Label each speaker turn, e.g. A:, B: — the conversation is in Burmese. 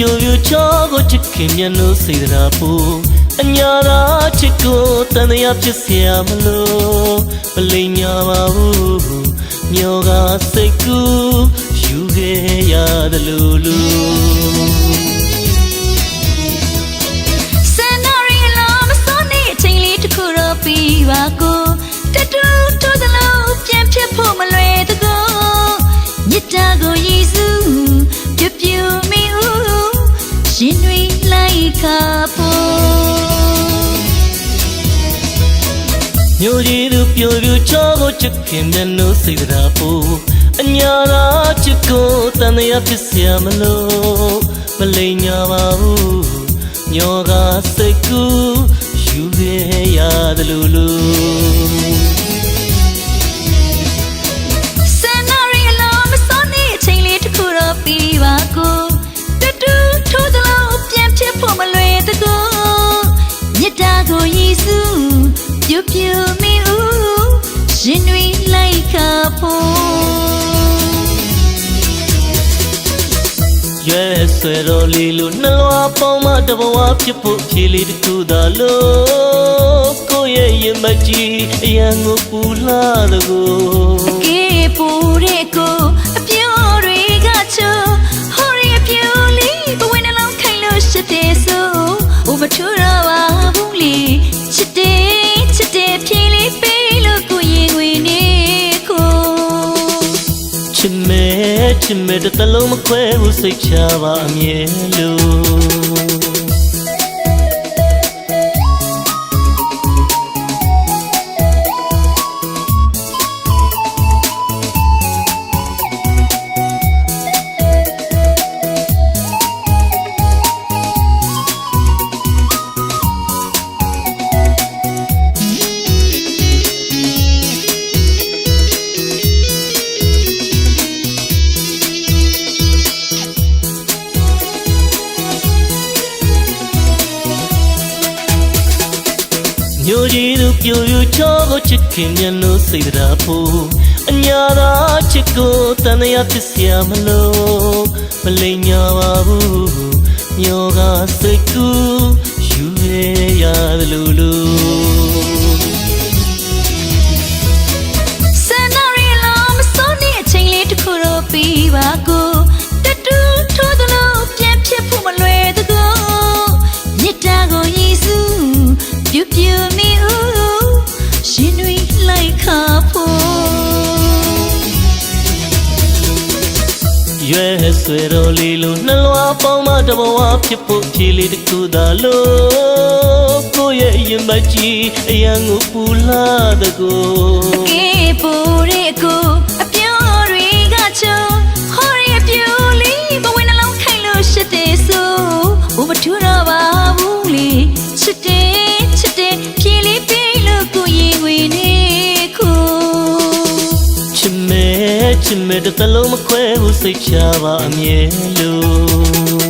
A: ပြိုပြိုချောကိုချစ်ခင်မြတ်လို့စိတ်ရာပူအညာသာချစ်ကိုတန်တရားဖြစ်เสียမလို့မလိမ်ညာပါဘူးမျောကစိတ်ကူးယူခဲ့ရတယ်လို့
B: စံနာရီလောမစောနေအချိန်လေးတစ်ခုတော့ပြီးပါကိုတတူထိုးသလုံးပြန်ဖြစ်ဖို့မလွယ်တကောမြစ်တာကိုရည်စုပြပြမိဦးရှင်တွေလိုက်ခါဖို့
A: မျိုးကြီးသူပြိုပြိုချောကိုချစ်ခင်မြတ်လို့စိတ်ရာပူအညာသာချစ်ကိုတန်တရားဖြစ်เสียမလို့မလိမ်ညာပါဘူးညောကစိတ်ကူးယူခဲ့ရတယ်လို့
B: စံနာရီလောမစောနေအချိန်လေးတစ်ခုတော့ပြီးပါကိုတတူထိုးသလုံးပြန်ဖြစ်ဖို့မလွယ်တကောမြစ်တာကိုရည်စုပြပြမိဦးရှင်တွေလိုက်ခါဖို့
A: ရွယ်ဆွဲတော်လေးလို့နှလွားပေါင်းမတဘဝဖြစ်ဖို့ဖြေလေးတစ်ခုသာလို့ကိုယ့်ရဲ့ရင်မကြီးအရန်ကိုပူလာတဲ့ကို
B: ကေပူတဲ့ကိုအပြိုတွေကချိုးဟိုရီအပြိုလေးဘဝနှလုံးခိုင်လို့ရှိတဲ့ဆိုဥပထူရပါဘူးလေချစ်တဲ့ဖြေလေးပေးလို့ကိုရင်ဝင်နေကို
A: ချစ်မဲ့တလုံးမခွဲဘူးစိတ်ချပါအမြဲလို့မျိုးကြီးသူပြိုပြိုချောကိုချစ်ခင်မြတ်လို့စိတ်ရာပူအညာသာချစ်ကိုတန်တရားဖြစ်เสียမလို့မလိမ်ညာပါဘူးမျောကစိတ်ကူးယူခဲ့ရတယ်လို့
B: စံနာရီလောမစောနေအချိန်လေးတစ်ခုတော့ပြီးပါကိုတတူထိုးသလုံးပြန်ဖြစ်ဖို့မလွယ်တကောမြစ်တာကိုရည်စုပြပြမိဦးရှင်တွေလိုက်ခါဖို့
A: ရွယ်ဆွဲတော်လေးလို့နှလွားပေါင်းမတဘဝဖြစ်ဖို့ဖြေလေးတစ်ခုသာလို့ကိုယ့်ရဲ့ရင်မကြီးအရန်ကိုပူလာတဲ့ကို
B: ကေပူတဲ့ကိုအပြိုတွေကချိုးဟိုရီအပြိုလေးဘဝနှလုံးခိုင်လို့ရှိတဲ့ဆိုဥပထူရပါဘူးလေချစ်တဲ့ဖြေလေးပေးလို့ကိုရင်ဝင်နေကို
A: ချစ်မဲ့တလုံးမခွဲဘူးစိတ်ချပါအမြဲလို့